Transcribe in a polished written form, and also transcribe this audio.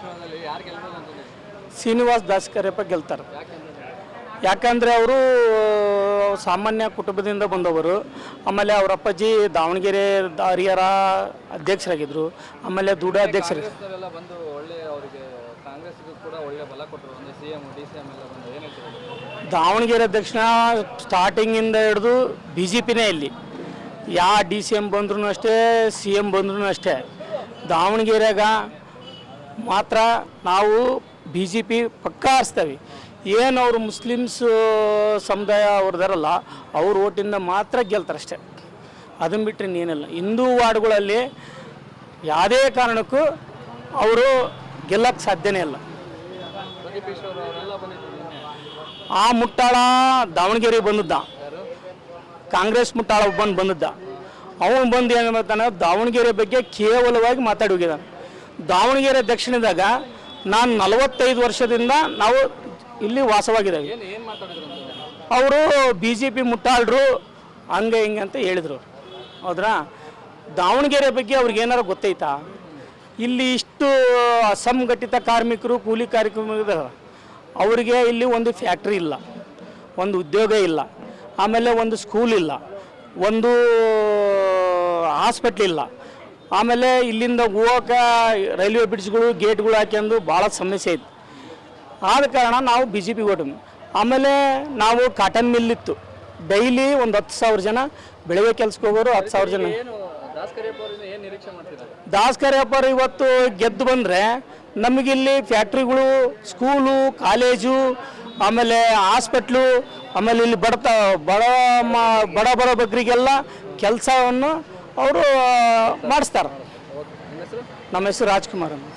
ಚುನಾವಣೆಯಲ್ಲಿ ಯಾರು ಗೆಲ್ಬೋದು ಅಂತ ಶ್ರೀನಿವಾಸ್ ದಾಸ್ಕರ್ಯಪ್ಪ ಗೆಲ್ತಾರೆ. ಯಾಕಂದರೆ ಅವರು ಸಾಮಾನ್ಯ ಕುಟುಂಬದಿಂದ ಬಂದವರು. ಆಮೇಲೆ ಅವರ ಅಪ್ಪಾಜಿ ದಾವಣಗೆರೆ ಹರಿಹರ ಅಧ್ಯಕ್ಷರಾಗಿದ್ದರು. ಆಮೇಲೆ ದೂಡ ಅಧ್ಯಕ್ಷರು. ಕಾಂಗ್ರೆಸ್ನವರೆಲ್ಲ ಬಂದು ಒಳ್ಳೆ ಅವರಿಗೆ ಕಾಂಗ್ರೆಸ್ಗೂ ಕೂಡ ಒಳ್ಳೆ ಬಲ ಕೊಟ್ಟರು. ಅಂದರೆ CM DCM ಎಲ್ಲ ಬಂದು ಏನು ಹೇಳ್ತೀವಿ? ದಾವಣಗೆರೆ ದಕ್ಷಿಣ ಸ್ಟಾರ್ಟಿಂಗಿಂದ ಹಿಡಿದು BJPನೇ ಇಲ್ಲಿ. ಯಾವ DCM ಬಂದ್ರೂ ಅಷ್ಟೇ, CM ಬಂದ್ರೂ ಅಷ್ಟೇ. ದಾವಣಗೆರೆಗ ಮಾತ್ರ ನಾವು BJP ಪಕ್ಕಾ ಆರಿಸ್ತೇವೆ. ಏನು ಅವರು ಮುಸ್ಲಿಮ್ಸ್ ಸಮುದಾಯ ಅವ್ರದಾರಲ್ಲ, ಅವ್ರ ಓಟಿಂದ ಮಾತ್ರ ಗೆಲ್ತಾರೆ ಅಷ್ಟೇ. ಅದನ್ನು ಬಿಟ್ಟರೆ ಇನ್ನೇನಿಲ್ಲ. ಹಿಂದೂ ವಾರ್ಡ್ಗಳಲ್ಲಿ ಯಾವುದೇ ಕಾರಣಕ್ಕೂ ಅವರು ಗೆಲ್ಲಕ್ಕೆ ಸಾಧ್ಯನೇ ಇಲ್ಲ. ಆ ಮುಟ್ಟಾಳ ದಾವಣಗೆರೆಗೆ ಬಂದಿದ್ದ, ಕಾಂಗ್ರೆಸ್ ಮುಟ್ಟಾಳ ಬಂದಿದ್ದ. ಅವನು ಬಂದು ಏನು ಮಾಡ್ತಾನೆ, ದಾವಣಗೆರೆ ಬಗ್ಗೆ ಕೇವಲವಾಗಿ ಮಾತಾಡಿ ಹೋಗಿದ್ದಾನೆ. ದಾವಣಗೆರೆ ದಕ್ಷಿಣದಾಗ ನಾನು 45 ವರ್ಷದಿಂದ ನಾವು ಇಲ್ಲಿ ವಾಸವಾಗಿದ್ದೇವೆ. ಅವರು BJP ಮುಟ್ಟಾಳ್ರು ಹಂಗೆ ಹಿಂಗೆ ಅಂತ ಹೇಳಿದರು. ಹೌದ್ರಾ? ದಾವಣಗೆರೆ ಬಗ್ಗೆ ಅವ್ರಿಗೇನಾರು ಗೊತ್ತೈತಾ? ಇಲ್ಲಿ ಇಷ್ಟು ಅಸಂಘಟಿತ ಕಾರ್ಮಿಕರು, ಕೂಲಿ ಕಾರ್ಮಿಕರು, ಅವರಿಗೆ ಇಲ್ಲಿ ಒಂದು ಫ್ಯಾಕ್ಟ್ರಿ ಇಲ್ಲ, ಒಂದು ಉದ್ಯೋಗ ಇಲ್ಲ, ಆಮೇಲೆ ಒಂದು ಸ್ಕೂಲ್ ಇಲ್ಲ, ಒಂದು ಹಾಸ್ಪಿಟ್ಲ್ ಇಲ್ಲ. ಆಮೇಲೆ ಇಲ್ಲಿಂದ ಹೋಗೋಕೆ ರೈಲ್ವೆ ಬ್ರಿಡ್ಜ್ಗಳು, ಗೇಟ್ಗಳು ಹಾಕ್ಯಂದು ಭಾಳ ಸಮಸ್ಯೆ ಐತೆ. ಆದ ಕಾರಣ ನಾವು BJP ಓಟು. ಆಮೇಲೆ ನಾವು ಕಾಟನ್ ಮಿಲ್ ಇತ್ತು, ಡೈಲಿ ಒಂದು 10,000 ಜನ ಬೆಳಗ್ಗೆ ಕೆಲ್ಸಕ್ಕೆ ಹೋಗೋರು. 10,000 ಜನ. ದಾಸ್ಕರ್ಯಪ್ಪರು ಇವತ್ತು ಗೆದ್ದು ಬಂದರೆ ನಮಗಿಲ್ಲಿ ಫ್ಯಾಕ್ಟ್ರಿಗಳು, ಸ್ಕೂಲು, ಕಾಲೇಜು, ಆಮೇಲೆ ಹಾಸ್ಪಿಟ್ಲು, ಆಮೇಲೆ ಇಲ್ಲಿ ಬಡ ಬಗ್ಗರಿಗೆಲ್ಲ ಕೆಲಸವನ್ನು ಅವರು ಮಾಡಿಸ್ತಾರೆ. ನಮ್ಮ ಹೆಸರು ರಾಜ್ಕುಮಾರ್ ಅಂತ.